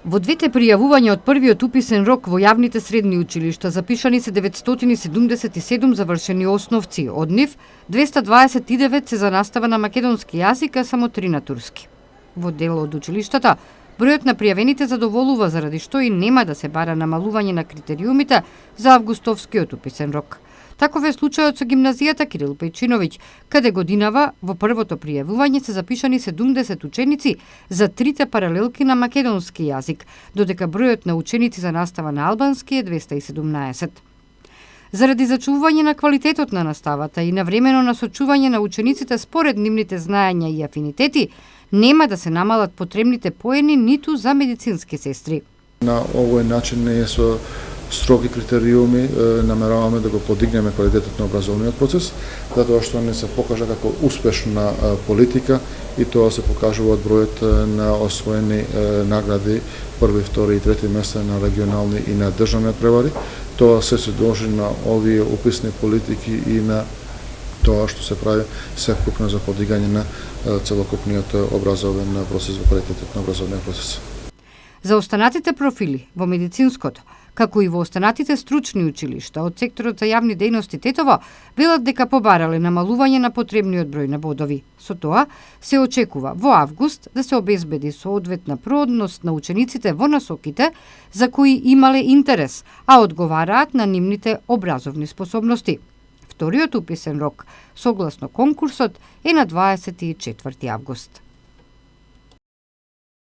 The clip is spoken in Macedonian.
Во двете пријавувања од првиот уписен рок во јавните средни училишта запишани се 977 завршени основци, од нив 229 се за настава на македонски јазик, а само 3 на турски. Во дел од училиштата, бројот на пријавените задоволува, заради што и нема да се бара намалување на критериумите за августовскиот уписен рок. Таков е случајот со гимназијата Кирил Пејчиновиќ, каде годинава во првото пријавување се запишани 70 ученици за трите паралелки на македонски јазик, додека бројот на ученици за настава на албански е 217. Заради зачувување на квалитетот на наставата и навремено насочување на учениците според нивните знаења и афинитети, нема да се намалат потребните поени ниту за медицински сестри. На овој начин не е со строги критериуми намераваме да го подигнеме квалитетот на образовниот процес, затоа што не се покажа како успешна политика и тоа се покажува од бројот на освоени награди први, втори и трети места на регионални и на државни превари. Тоа се должи на овие уписни политики и на тоа што се прави секупно за подигање на целокупниот образовен процес, во квалитетот на образовниот процес. За останатите профили во медицинското, како и во останатите стручни училишта од секторот за јавни дејности Тетово, велат дека побарале намалување на потребниот број на бодови. Со тоа се очекува во август да се обезбеди соодветна проодност на учениците во насоките за кои имале интерес, а одговараат на нивните образовни способности. Вториот уписен рок, согласно конкурсот, е на 24 август.